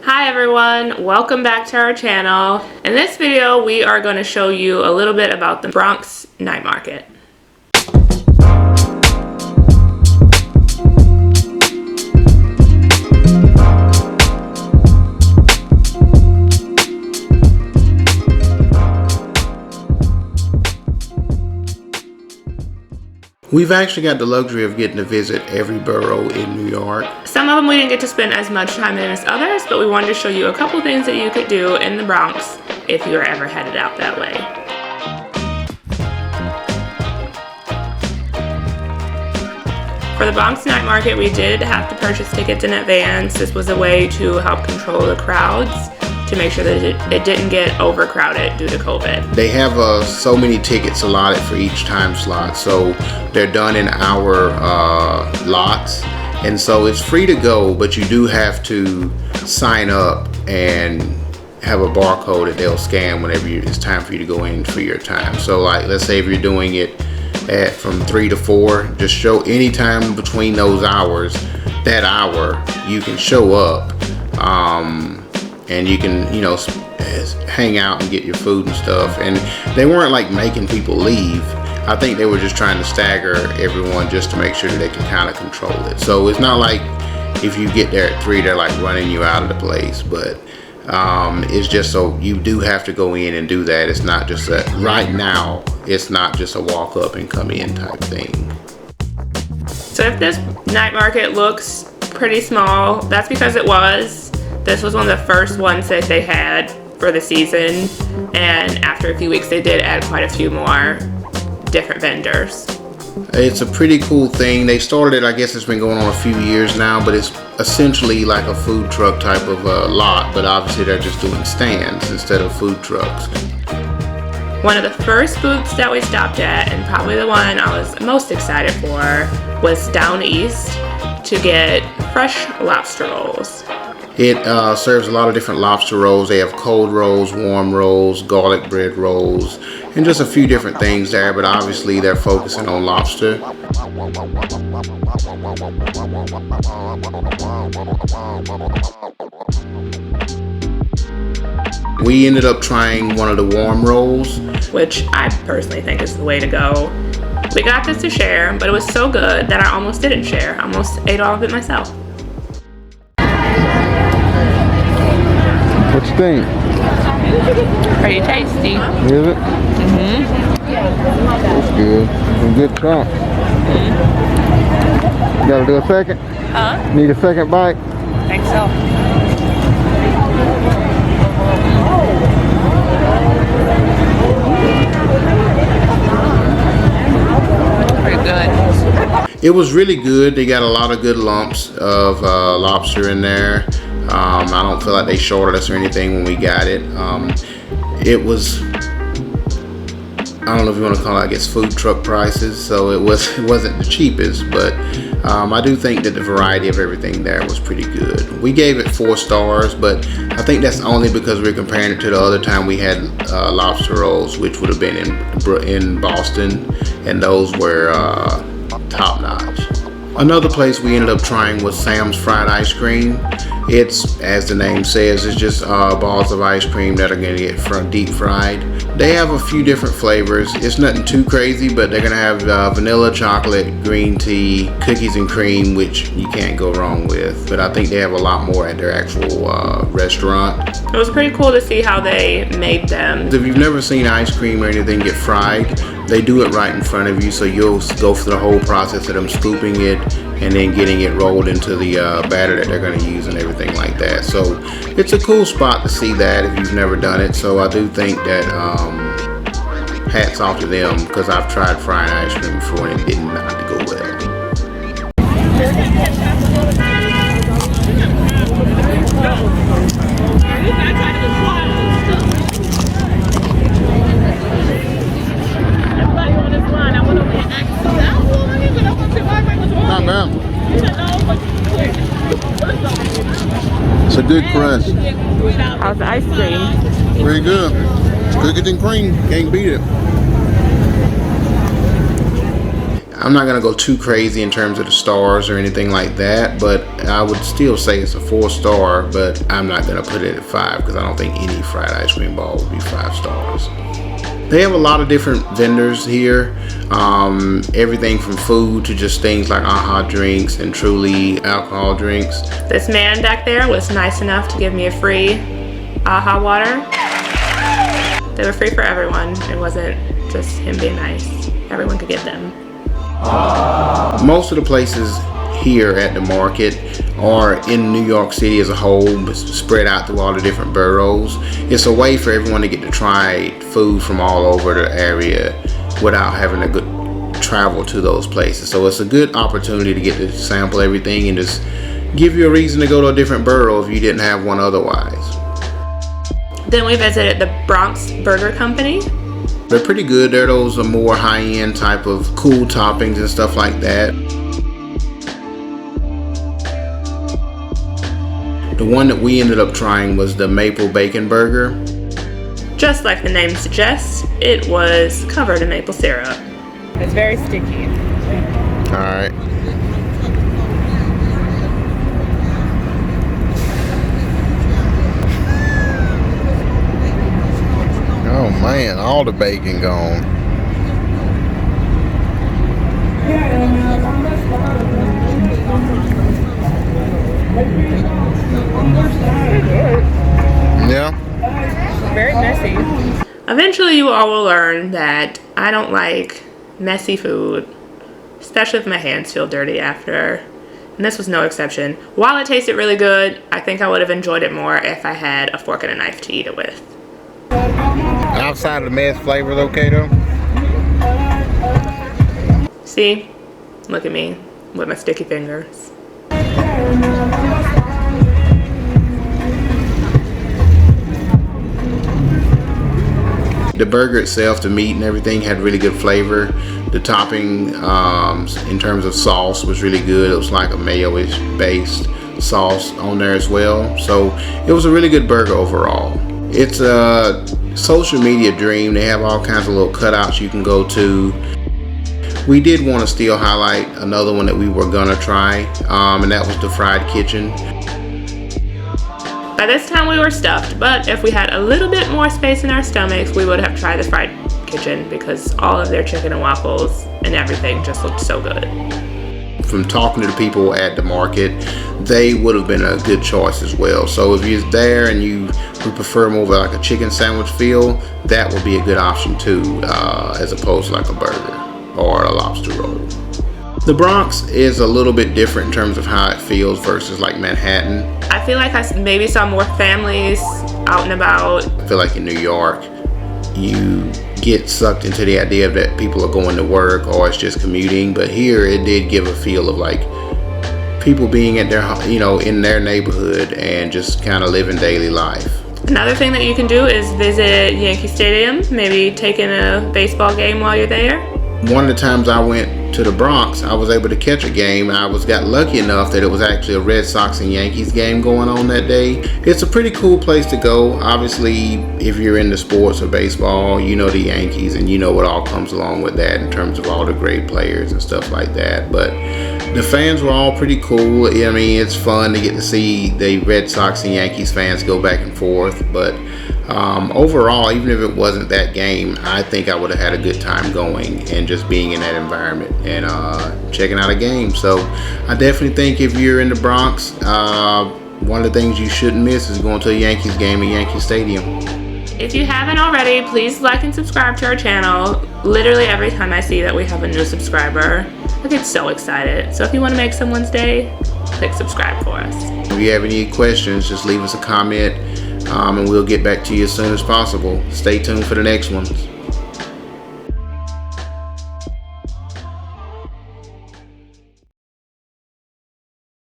Hi everyone, welcome back to our channel. In this video, we are going to show you a little bit about the Bronx Night Market. We've actually got the luxury of getting to visit every borough in New York. Some of them we didn't get to spend as much time in as others, but we wanted to show you a couple things that you could do in the Bronx if you were ever headed out that way. For the Bronx Night Market, we did have to purchase tickets in advance. This was a way to help control the crowds, to make sure that it didn't get overcrowded due to COVID. They have so many tickets allotted for each time slot, so they're done in hour lots, and so it's free to go, but you do have to sign up and have a barcode that they'll scan whenever it's time for you to go in for your time. So like, let's say if you're doing it from 3 to 4, just show any time between those hours, that hour you can show up, and you can, you know, hang out and get your food and stuff. And they weren't like making people leave. I think they were just trying to stagger everyone just to make sure that they can kind of control it. So it's not like if you get there at 3, they're like running you out of the place, but it's just so you do have to go in and do that. It's not just that right now, it's not just a walk up and come in type thing. So if this night market looks pretty small, that's because it was. This was one of the first ones that they had for the season, and after a few weeks they did add quite a few more different vendors. It's a pretty cool thing. They started, I guess it's been going on a few years now, but it's essentially like a food truck type of lot, but obviously they're just doing stands instead of food trucks. One of the first booths that we stopped at, and probably the one I was most excited for, was down east to get fresh lobster rolls. It serves a lot of different lobster rolls. They have cold rolls, warm rolls, garlic bread rolls, and just a few different things there, but obviously they're focusing on lobster. We ended up trying one of the warm rolls, which I personally think is the way to go. We got this to share, but it was so good that I almost didn't share. I almost ate all of it myself. What you think? Pretty tasty. Is it? Mm-hmm. That's good. Some good chunk. Mm-hmm. Gotta do a second? Need a second bite? I think so. Pretty good. It was really good. They got a lot of good lumps of lobster in there. I don't feel like they shorted us or anything when we got it. It was, I don't know if you want to call it, I guess, food truck prices, so it wasn't the cheapest, but I do think that the variety of everything there was pretty good. We gave it 4 stars, but I think that's only because we're comparing it to the other time we had lobster rolls, which would have been in Boston, and those were top notch. Another place we ended up trying was Sam's Fried Ice Cream. It's, as the name says, it's just balls of ice cream that are going to get deep fried. They have a few different flavors. It's nothing too crazy, but they're going to have vanilla, chocolate, green tea, cookies and cream, which you can't go wrong with. But I think they have a lot more at their actual restaurant. It was pretty cool to see how they made them. If you've never seen ice cream or anything get fried, they do it right in front of you, so you'll go through the whole process of them scooping it and then getting it rolled into the batter that they're going to use and everything like that. So it's a cool spot to see that if you've never done it. So I do think that hats off to them, because I've tried frying ice cream before and it did not go well. Not bad. It's a good crust. How's the ice cream? Very good. Cookies and cream, can't beat it. I'm not gonna go too crazy in terms of the stars or anything like that, but I would still say it's a 4-star, but I'm not gonna put it at 5 because I don't think any fried ice cream ball would be 5 stars. They have a lot of different vendors here, everything from food to just things like AHA drinks and Truly alcohol drinks. This man back there was nice enough to give me a free AHA water. They were free for everyone. It wasn't just him being nice. Everyone could get them. Most of the places here at the market are in New York City as a whole, spread out through all the different boroughs. It's a way for everyone to get to try food from all over the area without having to travel to those places. So it's a good opportunity to get to sample everything and just give you a reason to go to a different borough if you didn't have one otherwise. Then we visited the Bronx Burger Company. They're pretty good. They're those more high-end type of cool toppings and stuff like that. The one that we ended up trying was the maple bacon burger. Just like the name suggests, it was covered in maple syrup. It's very sticky. All right. Oh man, all the bacon gone. Yeah. Very messy. Eventually you all will learn that I don't like messy food, especially if my hands feel dirty after. And this was no exception. While it tasted really good, I think I would have enjoyed it more if I had a fork and a knife to eat it with. Outside of the mess flavors okay though? See? Look at me with my sticky fingers. The burger itself, the meat and everything had really good flavor. The topping in terms of sauce was really good. It was like a mayo-ish based sauce on there as well. So it was a really good burger overall. It's a social media dream. They have all kinds of little cutouts you can go to. We did want to still highlight another one that we were gonna try, and that was the Fried Kitchen. By this time we were stuffed, but if we had a little bit more space in our stomachs, we would have tried the Fried Kitchen because all of their chicken and waffles and everything just looked so good. From talking to the people at the market, they would have been a good choice as well. So if you're there and you prefer more of like a chicken sandwich feel, that would be a good option too, as opposed to like a burger or a lobster roll. The Bronx is a little bit different in terms of how it feels versus like Manhattan. I feel like I maybe saw more families out and about. I feel like in New York, you get sucked into the idea that people are going to work or it's just commuting. But here it did give a feel of like people being at their, in their neighborhood and just kind of living daily life. Another thing that you can do is visit Yankee Stadium, maybe take in a baseball game while you're there. One of the times I went to the Bronx, I was able to catch a game. I got lucky enough that it was actually a Red Sox and Yankees game going on that day. It's a pretty cool place to go. Obviously, if you're into sports or baseball, you know the Yankees and you know what all comes along with that in terms of all the great players and stuff like that. But the fans were all pretty cool. I mean, it's fun to get to see the Red Sox and Yankees fans go back and forth. But overall, even if it wasn't that game, I think I would have had a good time going and just being in that environment and checking out a game. So I definitely think if you're in the Bronx, one of the things you shouldn't miss is going to a Yankees game at Yankee Stadium. If you haven't already, please like and subscribe to our channel. Literally every time I see that we have a new subscriber, I get so excited. So if you want to make someone's day, click subscribe for us. If you have any questions, just leave us a comment and we'll get back to you as soon as possible. Stay tuned for the next ones.